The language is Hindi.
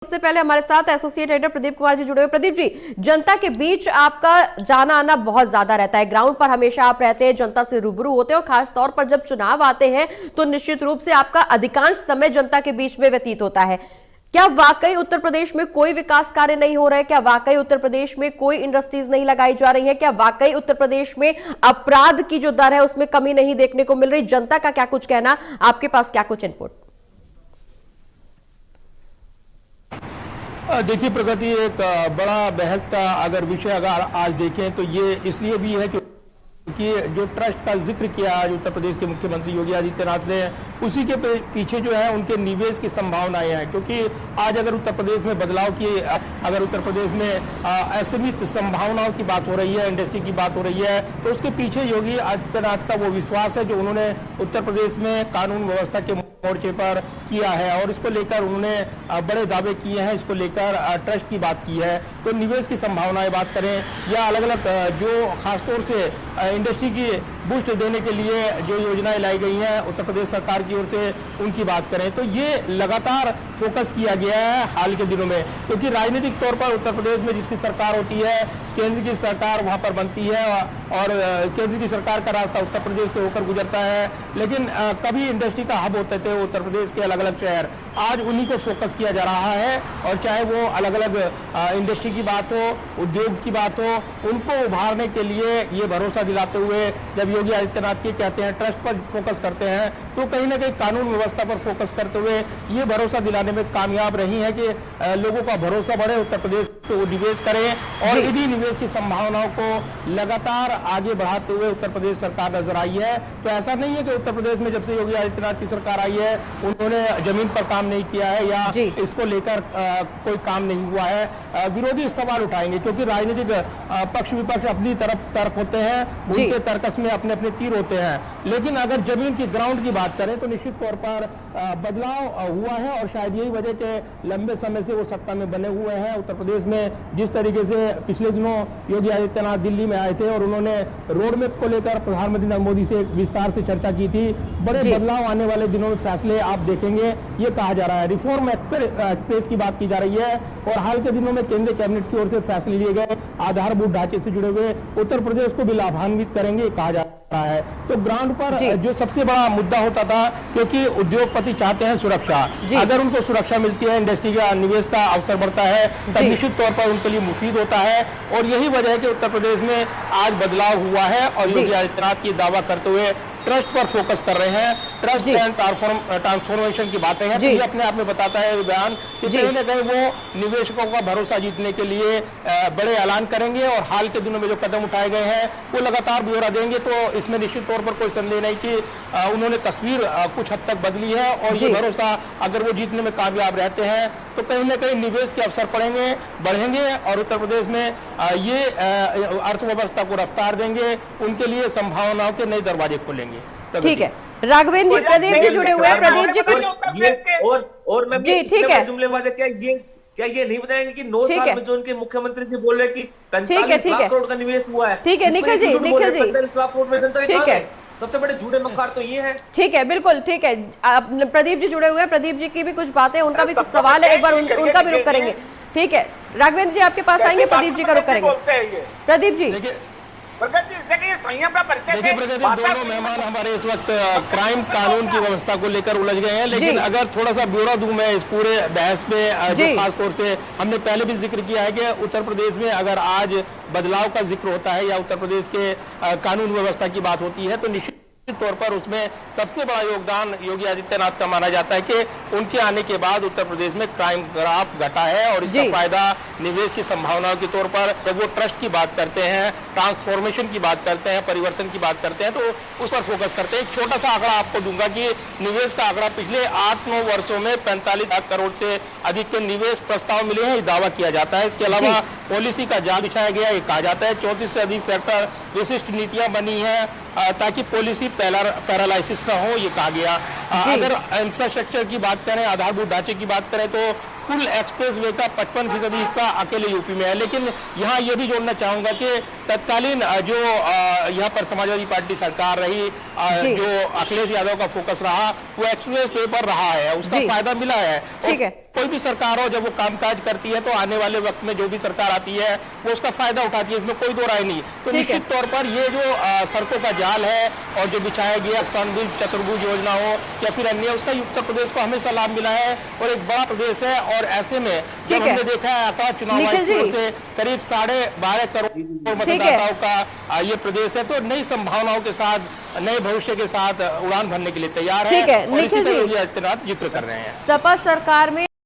उससे पहले हमारे साथ एसोसिएट एडिटर प्रदीप कुमार जी जुड़े हुए। प्रदीप जी, जनता के बीच आपका जाना आना बहुत ज्यादा रहता है, ग्राउंड पर हमेशा आप रहते हैं, जनता से रूबरू होते हैं और खास तौर पर जब चुनाव आते हैं तो निश्चित रूप से आपका अधिकांश समय जनता के बीच में व्यतीत होता है। क्या वाकई उत्तर प्रदेश में कोई विकास कार्य नहीं हो रहा है? क्या वाकई उत्तर प्रदेश में कोई इंडस्ट्रीज नहीं लगाई जा रही है? क्या वाकई उत्तर प्रदेश में अपराध की जो दर है उसमें कमी नहीं देखने को मिल रही? जनता का क्या कुछ कहना, आपके पास क्या कुछ इनपुट? देखिए प्रगति, एक बड़ा बहस का अगर विषय अगर आज देखें तो ये इसलिए भी है कि जो ट्रस्ट का जिक्र किया आज उत्तर प्रदेश के मुख्यमंत्री योगी आदित्यनाथ ने, उसी के पीछे जो है उनके निवेश की संभावनाएं हैं। क्योंकि आज अगर उत्तर प्रदेश में बदलाव की, अगर उत्तर प्रदेश में असीमित संभावनाओं की बात हो रही है, इंडस्ट्री की बात हो रही है, तो उसके पीछे योगी आदित्यनाथ का वो विश्वास है जो उन्होंने उत्तर प्रदेश में कानून व्यवस्था के मोर्चे पर किया है और इसको लेकर उन्होंने बड़े दावे किए हैं, इसको लेकर ट्रस्ट की बात की है। तो निवेश की संभावनाएं बात करें या अलग अलग जो खासतौर से इंडस्ट्री की बूस्ट देने के लिए जो योजनाएं लाई गई हैं उत्तर प्रदेश सरकार की ओर से, उनकी बात करें तो ये लगातार फोकस किया गया है हाल के दिनों में। क्योंकि राजनीतिक तौर पर उत्तर प्रदेश में जिसकी सरकार होती है, केंद्र की सरकार वहां पर बनती है और केंद्र की सरकार का रास्ता उत्तर प्रदेश से होकर गुजरता है, लेकिन कभी इंडस्ट्री का हब होते थे उत्तर प्रदेश के अलग अलग शहर, आज उन्हीं को फोकस किया जा रहा है। और चाहे वो अलग अलग इंडस्ट्री की बात हो, उद्योग की बात हो, उनको उभारने के लिए ये भरोसा दिलाते हुए जब योगी आदित्यनाथ ये कहते हैं ट्रस्ट पर फोकस करते हैं, तो कहीं ना कहीं कानून व्यवस्था पर फोकस करते हुए ये भरोसा दिलाने में कामयाब रही है कि लोगों का भरोसा बढ़े, उत्तर प्रदेश पे वो निवेश करें और इन्हीं निवेश की संभावनाओं को लगातार आगे बढ़ाते हुए उत्तर प्रदेश सरकार नजर आई है। तो ऐसा नहीं है कि उत्तर प्रदेश में जब से योगी आदित्यनाथ की सरकार आई है उन्होंने जमीन पर काम नहीं किया है या इसको लेकर कोई काम नहीं हुआ है। विरोधी सवाल उठाएंगे क्योंकि राजनीतिक पक्ष विपक्ष अपनी तरफ तर्क होते हैं, उनके तर्कस में अपने अपने तीर होते हैं, लेकिन अगर जमीन की ग्राउंड की बात करें तो निश्चित तौर पर बदलाव हुआ है और शायद यही वजह के लंबे समय से वो सत्ता में बने हुए हैं। उत्तर प्रदेश में जिस तरीके से पिछले दिनों योगी आदित्यनाथ दिल्ली में आए थे और उन्होंने रोड मैप को लेकर प्रधानमंत्री नरेंद्र मोदी से विस्तार से चर्चा की थी, बड़े बदलाव आने वाले दिनों में फैसले आप देखेंगे, ये कहा जा रहा है। रिफॉर्म एक्सप्रेस की बात की जा रही है और हाल के दिनों में केंद्रीय कैबिनेट की ओर से फैसले लिए गए आधारभूत ढांचे से जुड़े हुए उत्तर प्रदेश को भी लाभान्वित करेंगे, कहा जा रहा है। तो ग्राउंड पर जो सबसे बड़ा मुद्दा होता था, क्योंकि उद्योगपति चाहते हैं सुरक्षा, अगर उनको सुरक्षा मिलती है, इंडस्ट्री का निवेश का अवसर बढ़ता है, तब निश्चित तौर पर उनके लिए मुफीद होता है। और यही वजह है कि उत्तर प्रदेश में आज बदलाव हुआ है और योगी आदित्यनाथ ये दावा करते हुए ट्रस्ट पर फोकस कर रहे हैं। ट्रस्ट एंड ट्रांसफॉर्मेशन की बातें हैं, तो ये अपने आप में बताता है बयान कि कहीं ना कहीं वो निवेशकों का भरोसा जीतने के लिए बड़े ऐलान करेंगे और हाल के दिनों में जो कदम उठाए गए हैं वो लगातार ब्यौरा देंगे। तो इसमें निश्चित तौर पर कोई संदेह नहीं कि उन्होंने तस्वीर कुछ हद तक बदली है और ये भरोसा अगर वो जीतने में कामयाब रहते हैं तो कहीं ना कहीं निवेश के अवसर बढ़ेंगे और उत्तर प्रदेश में ये अर्थव्यवस्था को रफ्तार देंगे, उनके लिए संभावनाओं के नए दरवाजे खोलेंगे। ठीक है, राघवेंद्र जी, प्रदीप जी जुड़े हुए हैं। प्रदीप जी कुछ और मैं जी ठीक है, जुमलेबाज क्या ये नहीं बताएंगे कि 9 साल में जो उनके मुख्यमंत्री जी बोल रहे कि 45 लाख करोड़ का निवेश हुआ है। ठीक है निखिल जी, 45 लाख करोड़ में जनता ठीक है, सबसे बड़े झूठे मक्कार तो ये है। ठीक है, बिल्कुल ठीक है। प्रदीप जी जुड़े हुए हैं, प्रदीप जी की भी कुछ बातें, उनका भी कुछ सवाल है, एक बार उनका भी रुख करेंगे। ठीक है, राघवेंद्र जी आपके पास आएंगे, प्रदीप जी का रुख करेंगे। प्रदीप जी देखिए प्रगति, दोनों मेहमान हमारे इस वक्त क्राइम कानून की व्यवस्था को लेकर उलझ गए हैं, लेकिन अगर थोड़ा सा ब्यौरा दूं मैं इस पूरे बहस में, जो खासतौर से हमने पहले भी जिक्र किया है कि उत्तर प्रदेश में अगर आज बदलाव का जिक्र होता है या उत्तर प्रदेश के कानून व्यवस्था की बात होती है तो निश्चित तौर पर उसमें सबसे बड़ा योगदान योगी आदित्यनाथ का माना जाता है कि उनके आने के बाद उत्तर प्रदेश में क्राइम ग्राफ घटा है और इसका फायदा निवेश की संभावनाओं के तौर पर जब वो ट्रस्ट की बात करते हैं, ट्रांसफॉर्मेशन की बात करते हैं, परिवर्तन की बात करते हैं, तो उस पर फोकस करते हैं। एक छोटा सा आंकड़ा आपको दूंगा कि निवेश का आंकड़ा पिछले 8-9 वर्षों में 45 लाख करोड़ से अधिक के निवेश प्रस्ताव मिले हैं, ये दावा किया जाता है। इसके अलावा पॉलिसी का जाल बिछाया गया, ये कहा जाता है 34 से अधिक सेक्टर विशिष्ट नीतियां बनी हैं ताकि पॉलिसी पैरालाइसिस न हो, ये कहा गया। अगर इंफ्रास्ट्रक्चर की बात करें, आधारभूत ढांचे की बात करें तो कुल एक्सप्रेस वे का 55% हिस्सा अकेले यूपी में है। लेकिन यहाँ ये भी जोड़ना चाहूंगा कि तत्कालीन जो यहाँ पर समाजवादी पार्टी सरकार रही, जो अखिलेश यादव का फोकस रहा वो एक्सप्रेस वे पर रहा है, उसका फायदा मिला है। ठीक है, कोई भी सरकार हो जब वो कामकाज करती है तो आने वाले वक्त में जो भी सरकार आती है वो उसका फायदा उठाती है, इसमें कोई दो राय नहीं। तो निश्चित तौर पर ये जो सड़कों का जाल है और जो बिछाया गया समद्वीप चतुर्भुज योजना हो या फिर अन्य, उसका उत्तर प्रदेश को हमेशा लाभ मिला है और एक बड़ा प्रदेश है। और ऐसे में जब हमने देखा है आंकड़ा चुनाव आयोग से करीब 12.5 करोड़ मतदाताओं का ये प्रदेश है, तो नई संभावनाओं के साथ नए भविष्य के साथ उड़ान भरने के लिए तैयार है। निखिल जी जिक्र कर रहे हैं सपा सरकार में